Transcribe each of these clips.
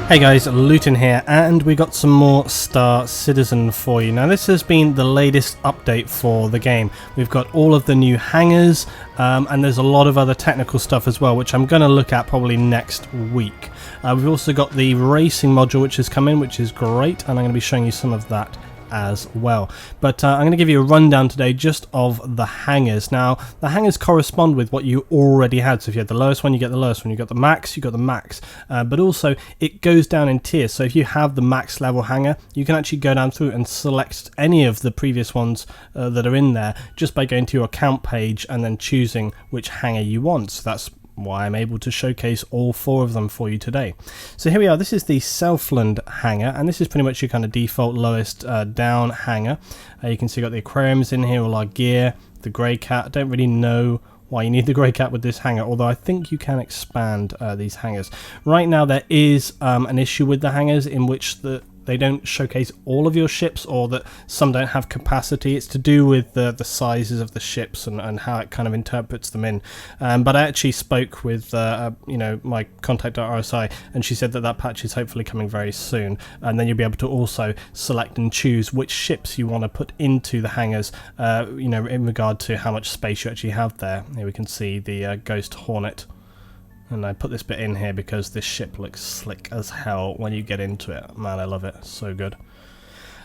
Hey guys, Luton here, and we got some more Star Citizen for you. Now this has been the latest update for the game. We've got all of the new hangars, and there's a lot of other technical stuff as well, which I'm going to look at probably next week. We've also got the racing module which has come in, which is great, and I'm going to be showing you some of that as well. But I'm going to give you a rundown today just of the hangars. Now the hangars correspond with what you already had, so if you had the lowest one you get the lowest one, you got the max, you got the max, but also it goes down in tiers. So if you have the max level hangar, you can actually go down through and select any of the previous ones that are in there just by going to your account page and then choosing which hangar you want. So that's why I'm able to showcase all four of them for you today. So here we are. This is the Southland hangar, and this is pretty much your kind of default lowest down hangar. You can see you've got the aquariums in here, all our gear, the grey cat. I don't really know why you need the grey cat with this hangar, although I think you can expand these hangars. Right now there is an issue with the hangars in which they don't showcase all of your ships, or that some don't have capacity. It's to do with the sizes of the ships and how it kind of interprets them in. But I actually spoke with my contact at RSI, and she said that that patch is hopefully coming very soon, and then you'll be able to also select and choose which ships you want to put into the hangars, in regard to how much space you actually have there. Here we can see the Ghost Hornet. And I put this bit in here because this ship looks slick as hell when you get into it. Man, I love it. So good.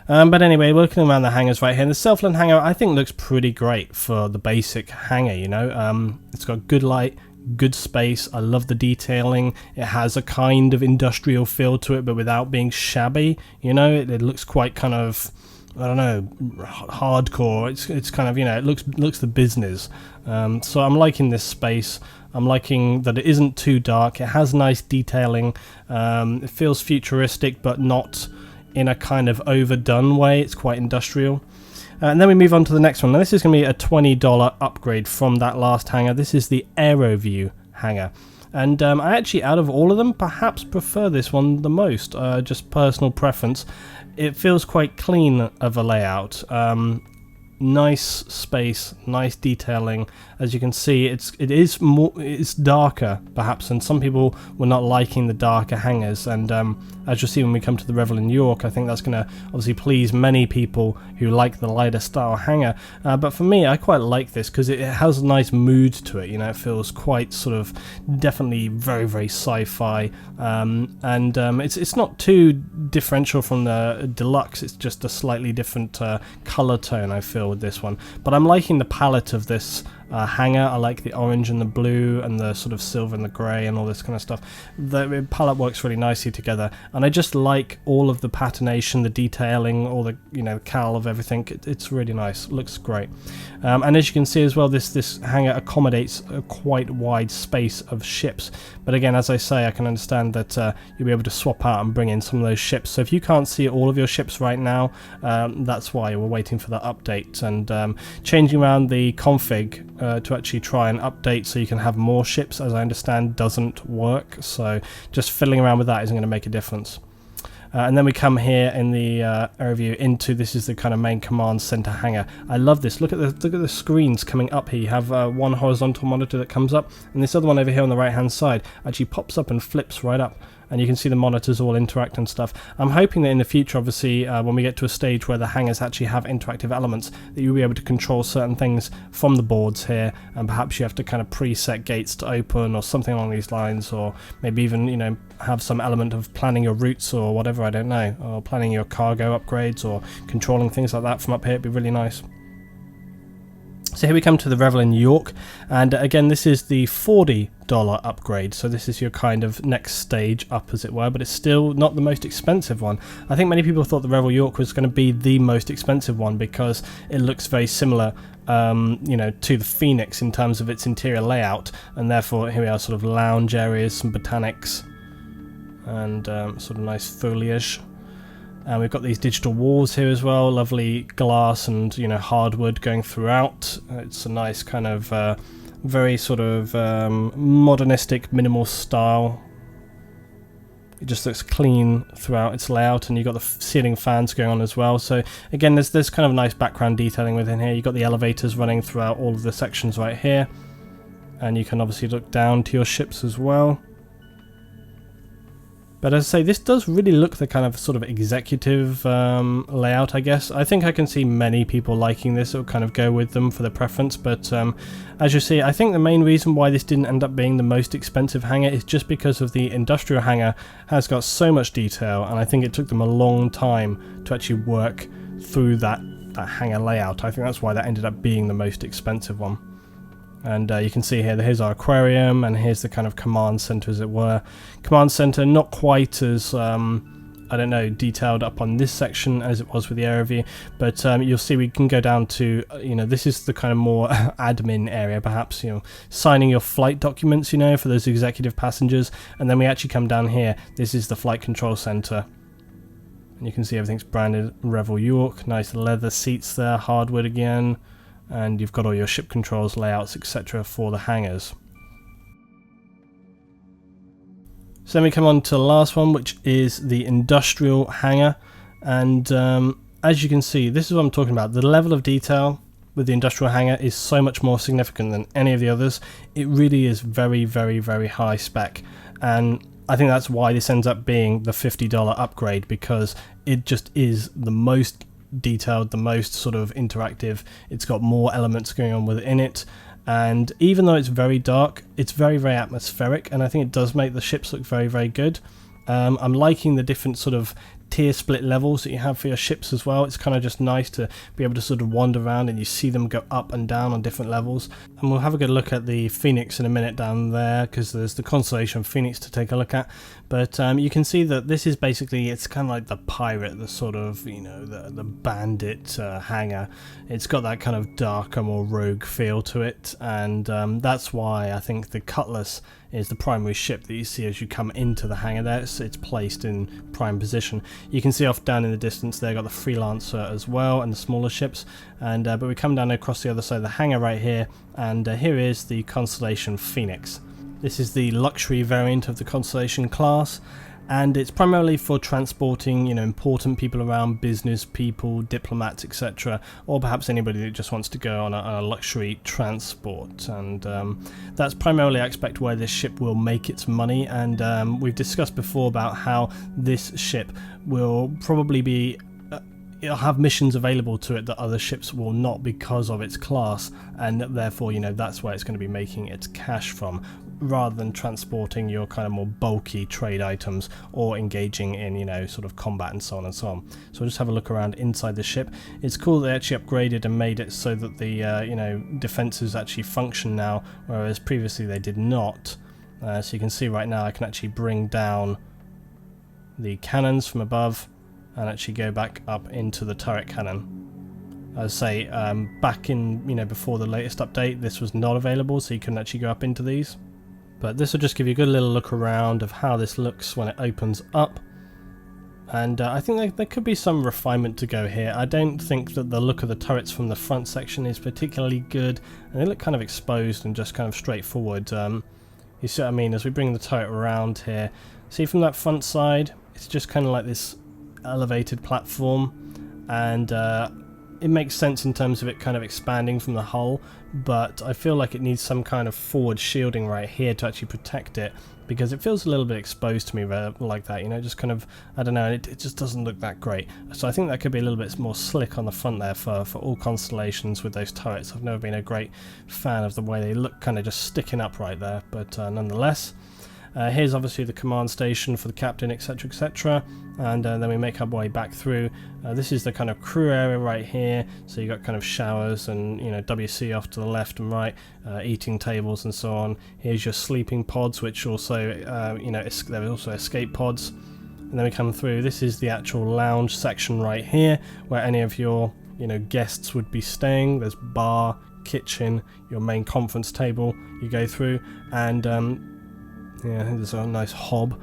But anyway, we're looking around the hangars right here. And the Southland hangar, I think, looks pretty great for the basic hangar, It's got good light, good space. I love the detailing. It has a kind of industrial feel to it, but without being shabby. It looks quite kind of, I don't know, hardcore. It's kind of, it looks the business. So I'm liking this space. I'm liking that it isn't too dark. It has nice detailing. It feels futuristic, but not in a kind of overdone way. It's quite industrial. And then we move on to the next one. Now this is going to be a $20 upgrade from that last hangar. This is the Aeroview hangar. And I actually, out of all of them, perhaps prefer this one the most. Just personal preference. It feels quite clean of a layout. Nice space, nice detailing. As you can see, it's darker perhaps, and some people were not liking the darker hangars, and as you'll see when we come to the Revel in New York, I think that's going to obviously please many people who like the lighter style hangar, but for me I quite like this because it has a nice mood to it. It feels quite sort of definitely very, very sci-fi, and it's not too differential from the deluxe. It's just a slightly different color tone, I feel, with this one, but I'm liking the palette of this hangar. I like the orange and the blue and the sort of silver and the grey and all this kind of stuff. The palette works really nicely together, and I just like all of the patination, the detailing, all the cal of everything. It's really nice. It looks great. And as you can see as well, this hangar accommodates a quite wide space of ships, but again, as I say, I can understand that you'll be able to swap out and bring in some of those ships. So if you can't see all of your ships right now, that's why we're waiting for that update, and changing around the config to actually try and update so you can have more ships, as I understand, doesn't work. So just fiddling around with that isn't going to make a difference. And then we come here in the Aeroview into, this is the kind of main command center hangar. I love this. Look at the screens coming up here. You have one horizontal monitor that comes up, and this other one over here on the right hand side actually pops up and flips right up, and you can see the monitors all interact and stuff. I'm hoping that in the future, obviously, when we get to a stage where the hangars actually have interactive elements, that you'll be able to control certain things from the boards here, and perhaps you have to kind of preset gates to open or something along these lines, or maybe even, have some element of planning your routes or whatever, I don't know, or planning your cargo upgrades or controlling things like that from up here. It'd be really nice. So here we come to the Revel in New York, and again this is the $40 upgrade, so this is your kind of next stage up, as it were, but it's still not the most expensive one. I think many people thought the Revel York was going to be the most expensive one because it looks very similar to the Phoenix in terms of its interior layout, and therefore here we are, sort of lounge areas, some botanics, and sort of nice foliage. And we've got these digital walls here as well, lovely glass and hardwood going throughout. It's a nice kind of very sort of modernistic, minimal style. It just looks clean throughout its layout, and you've got the ceiling fans going on as well. So again, there's kind of nice background detailing within here. You've got the elevators running throughout all of the sections right here, and you can obviously look down to your ships as well. But as I say, this does really look the kind of sort of executive layout, I guess. I think I can see many people liking this. It will kind of go with them for the preference. But as you see, I think the main reason why this didn't end up being the most expensive hangar is just because of the industrial hangar has got so much detail. And I think it took them a long time to actually work through that hangar layout. I think that's why that ended up being the most expensive one. And you can see here, here's our aquarium, and here's the kind of command center, as it were. Command center not quite as, I don't know, detailed up on this section as it was with the Aeroview, but you'll see we can go down to, you know, this is the kind of more admin area, perhaps, you know, signing your flight documents, you know, for those executive passengers. And then we actually come down here, this is the flight control center. And you can see everything's branded Revel York, nice leather seats there, hardwood again. And you've got all your ship controls, layouts, etc. for the hangars. So then we come on to the last one, which is the industrial hangar. And as you can see, this is what I'm talking about. The level of detail with the industrial hangar is so much more significant than any of the others. It really is very, very, very high spec. And I think that's why this ends up being the $50 upgrade, because it just is the most detailed, the most sort of interactive. It's got more elements going on within it, and even though it's very dark, it's very, very atmospheric, and I think it does make the ships look very, very good. I'm liking the different sort of tier split levels that you have for your ships as well. It's kind of just nice to be able to sort of wander around and you see them go up and down on different levels. And we'll have a good look at the Phoenix in a minute down there, because there's the Constellation Phoenix to take a look at. But you can see that this is basically, it's kind of like the pirate, the sort of, you know, the bandit hangar. It's got that kind of darker, more rogue feel to it, and that's why I think the Cutlass is the primary ship that you see as you come into the hangar there. It's placed in prime position. You can see off down in the distance there, got the Freelancer as well, and the smaller ships. And but we come down across the other side of the hangar right here, and here is the Constellation Phoenix. This is the luxury variant of the Constellation class, and it's primarily for transporting, you know, important people around, business people, diplomats, etc., or perhaps anybody that just wants to go on a luxury transport. And that's primarily, I expect, where this ship will make its money. And we've discussed before about how this ship will probably be it'll have missions available to it that other ships will not, because of its class, and therefore, you know, that's where it's going to be making its cash from, rather than transporting your kind of more bulky trade items or engaging in, you know, sort of combat and so on and so on. So we'll just have a look around inside the ship. It's cool they actually upgraded and made it so that the you know, defenses actually function now, whereas previously they did not. So you can see right now I can actually bring down the cannons from above and actually go back up into the turret cannon. As I say, back in, you know, before the latest update, this was not available, so you couldn't actually go up into these. But this will just give you a good little look around of how this looks when it opens up. And I think there could be some refinement to go here. I don't think that the look of the turrets from the front section is particularly good, and they look kind of exposed and just kind of straightforward. You see what I mean? As we bring the turret around here, see from that front side, it's just kind of like this elevated platform, and it makes sense in terms of it kind of expanding from the hull, but I feel like it needs some kind of forward shielding right here to actually protect it, because it feels a little bit exposed to me like that, you know, just kind of, I don't know, it just doesn't look that great. So I think that could be a little bit more slick on the front there for all constellations with those turrets. I've never been a great fan of the way they look, kind of just sticking up right there, but nonetheless. Here's obviously the command station for the captain, etc, etc, and then we make our way back through. This is the kind of crew area right here, so you got kind of showers and, you know, WC off to the left and right, eating tables and so on. Here's your sleeping pods, which also, you know, there are also escape pods. And then we come through, this is the actual lounge section right here, where any of your, you know, guests would be staying. There's bar, kitchen, your main conference table you go through, and yeah, there's a nice hob.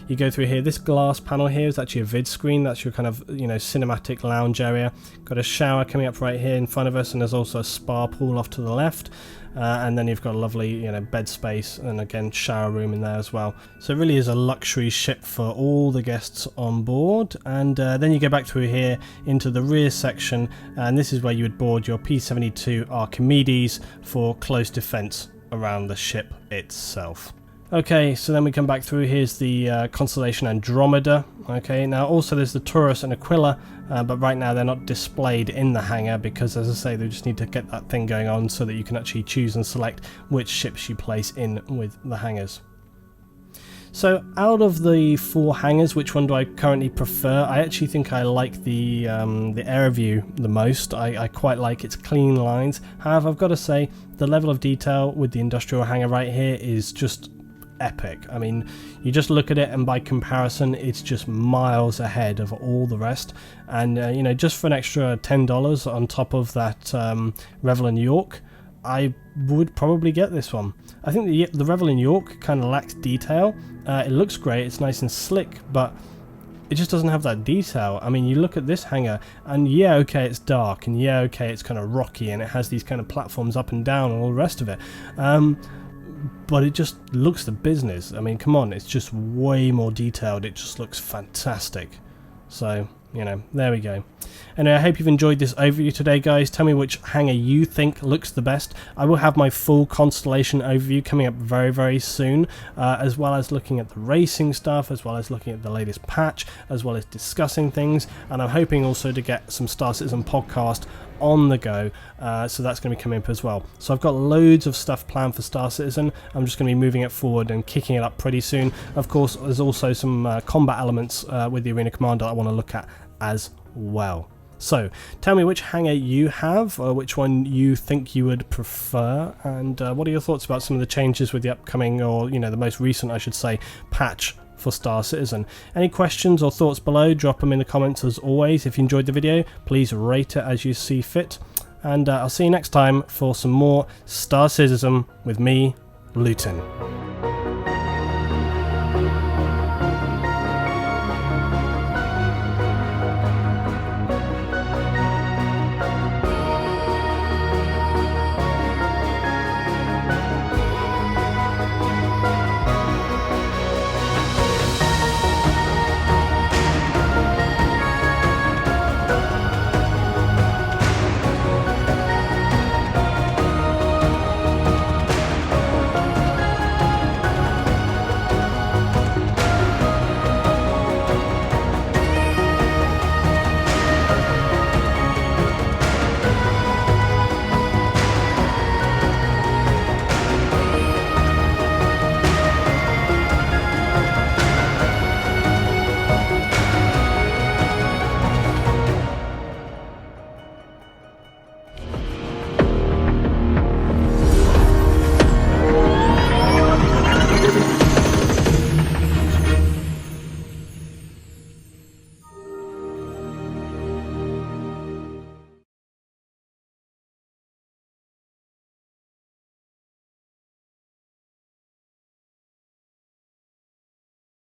You go through here. This glass panel here is actually a vid screen. That's your kind of, you know, cinematic lounge area. Got a shower coming up right here in front of us, and there's also a spa pool off to the left. And then you've got a lovely, you know, bed space, and again shower room in there as well. So it really is a luxury ship for all the guests on board. And then you go back through here into the rear section, and this is where you would board your P-72 Archimedes for close defense around the ship itself. Okay, so then we come back through. Here's the Constellation Andromeda. Okay, now also there's the Taurus and Aquila, but right now they're not displayed in the hangar because, as I say, they just need to get that thing going on so that you can actually choose and select which ships you place in with the hangars. So out of the 4 hangars, which one do I currently prefer? I actually think I like the Aeroview the most. I quite like its clean lines. However, I've got to say, the level of detail with the industrial hangar right here is just epic. I mean, you just look at it and by comparison it's just miles ahead of all the rest, and you know, just for an extra $10 on top of that Revel in York, I would probably get this one. I think the Revel in York kind of lacks detail. It looks great, it's nice and slick, but it just doesn't have that detail. I mean, you look at this hangar and yeah, okay, it's dark, and yeah, okay, it's kind of rocky, and it has these kind of platforms up and down and all the rest of it, but it just looks the business. I mean, come on, it's just way more detailed. It just looks fantastic. So, you know, there we go. Anyway, I hope you've enjoyed this overview today, guys. Tell me which hangar you think looks the best. I will have my full Constellation overview coming up very, very soon, as well as looking at the racing stuff, as well as looking at the latest patch, as well as discussing things. And I'm hoping also to get some Star Citizen podcast on the go, so that's going to be coming up as well. So I've got loads of stuff planned for Star Citizen. I'm just going to be moving it forward and kicking it up pretty soon. Of course, there's also some combat elements with the Arena Commander I want to look at as well. So tell me which hangar you have, or which one you think you would prefer, and what are your thoughts about some of the changes with the upcoming, or you know, the most recent, I should say, patch for Star Citizen. Any questions or thoughts below, drop them in the comments as always. If you enjoyed the video, please rate it as you see fit, and I'll see you next time for some more Star Citizen with me, Luton.